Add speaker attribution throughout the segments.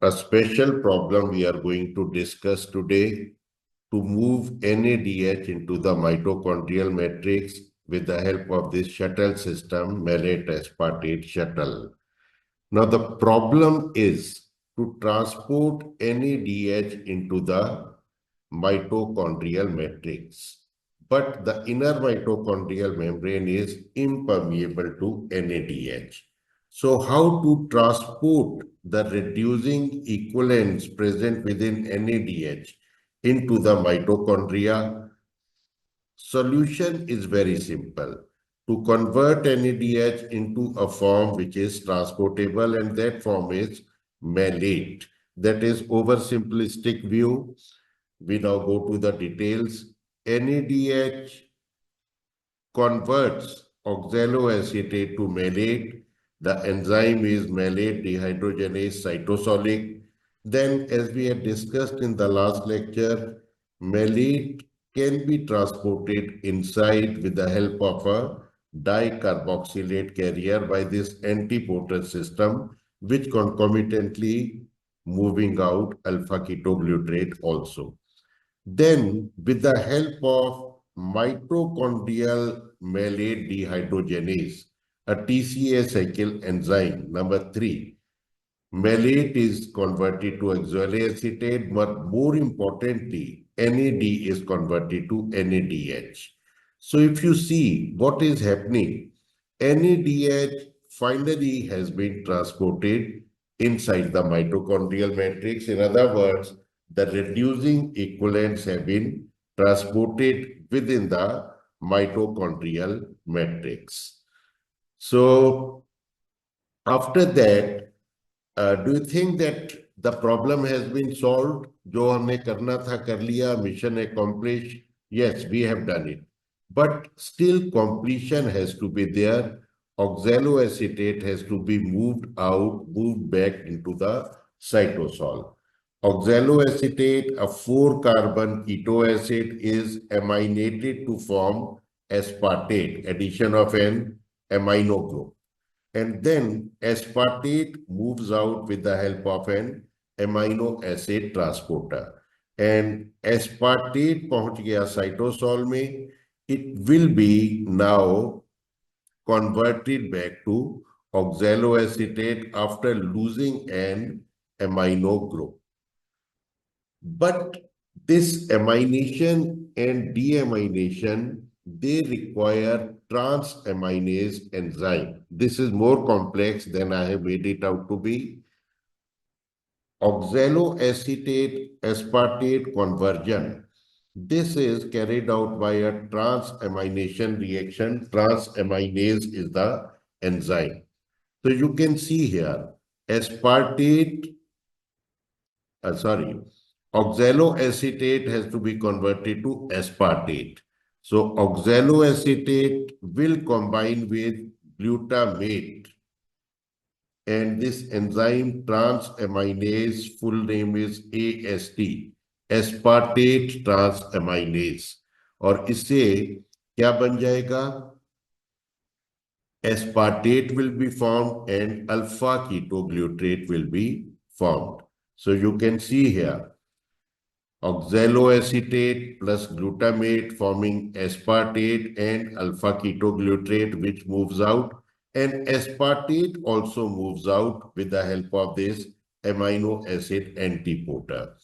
Speaker 1: A special problem we are going to discuss today to move NADH into the mitochondrial matrix with the help of this shuttle system, Malate-Aspartate shuttle. Now, the problem is to transport NADH into the mitochondrial matrix. But the inner mitochondrial membrane is impermeable to NADH. So, how to transport the reducing equivalents present within NADH into the mitochondria? Solution is very simple. To convert NADH into a form which is transportable, and that form is malate. That is oversimplistic view. We now go to the details. NADH converts oxaloacetate to malate. The enzyme is malate dehydrogenase cytosolic. Then, as we had discussed in the last lecture, malate can be transported inside with the help of a dicarboxylate carrier by this antiporter system, which concomitantly moving out alpha ketoglutarate also. Then, with the help of mitochondrial malate dehydrogenase, a TCA cycle enzyme, number 3, malate is converted to oxaloacetate, but more importantly, NAD is converted to NADH. So if you see what is happening, NADH finally has been transported inside the mitochondrial matrix. In other words, the reducing equivalents have been transported within the mitochondrial matrix. So after that, do you think that the problem has been solved? जो हमने करना था कर लिया, mission accomplished. Yes, we have done it. But still completion has to be there. Oxaloacetate has to be moved out, moved back into the cytosol. Oxaloacetate, a 4-carbon keto acid, is aminated to form aspartate, addition of an amino group. And then aspartate moves out with the help of an amino acid transporter. And aspartate पहुंच गया cytosol में, it will be now converted back to oxaloacetate after losing an amino group. But this amination and deamination, they require transaminase enzyme. This is more complex than I have made it out to be. Oxaloacetate aspartate conversion. This is carried out by a transamination reaction. Transaminase is the enzyme. So you can see here, oxaloacetate has to be converted to aspartate. So oxaloacetate will combine with glutamate. And this enzyme transaminase, full name is AST, aspartate transaminase. और इससे क्या बन जाएगा? Aspartate will be formed and alpha ketoglutarate will be formed. So you can see here, oxaloacetate plus glutamate forming aspartate and alpha ketoglutarate, which moves out, and aspartate also moves out with the help of this amino acid antiporter.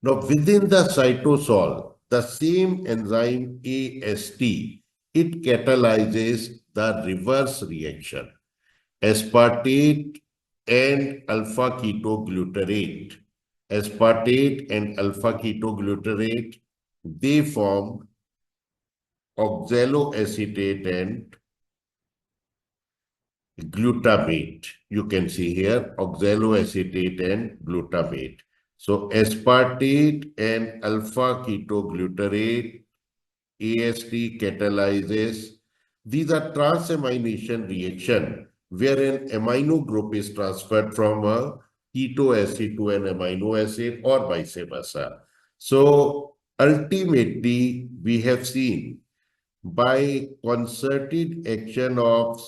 Speaker 1: Now, within the cytosol, the same enzyme AST, it catalyzes the reverse reaction. Aspartate and alpha ketoglutarate. Aspartate and alpha ketoglutarate, they form oxaloacetate and glutamate. You can see here oxaloacetate and glutamate. So aspartate and alpha ketoglutarate, AST catalyzes. These are transamination reaction where an amino group is transferred from a keto acid to an amino acid or vice versa. So ultimately, we have seen by concerted action of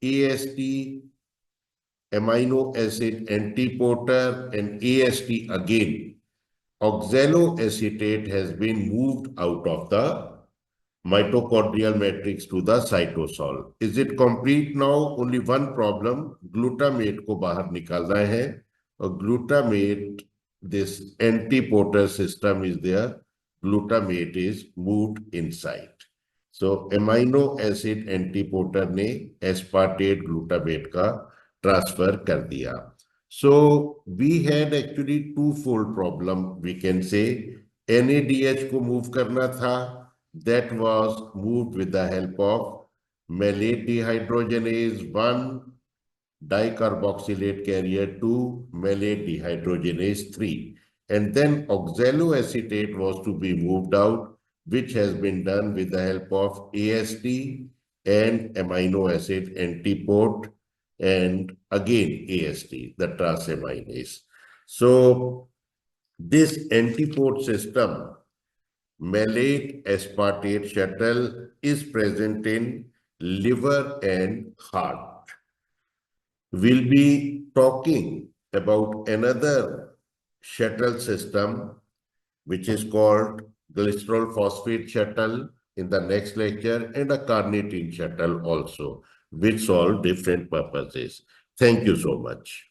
Speaker 1: AST amino acid antiporter, and AST again. Oxaloacetate has been moved out of the mitochondrial matrix to the cytosol. Is it complete now? Only one problem, glutamate को बाहर निकालना है और glutamate, this antiporter system is there, glutamate is moved inside. So amino acid antiporter ने aspartate glutamate का transfer कर दिया. So we had actually twofold problem, we can say. NADH को move करना था, that was moved with the help of malate dehydrogenase 1 dicarboxylate carrier 2 malate dehydrogenase 3, and then oxaloacetate was to be moved out, which has been done with the help of AST and amino acid antiport, and again AST, the transaminase. So this antiport system, malate-aspartate shuttle, is present in liver and heart. We'll be talking about another shuttle system, which is called glycerol phosphate shuttle in the next lecture, and a carnitine shuttle also, which solve different purposes. Thank you so much.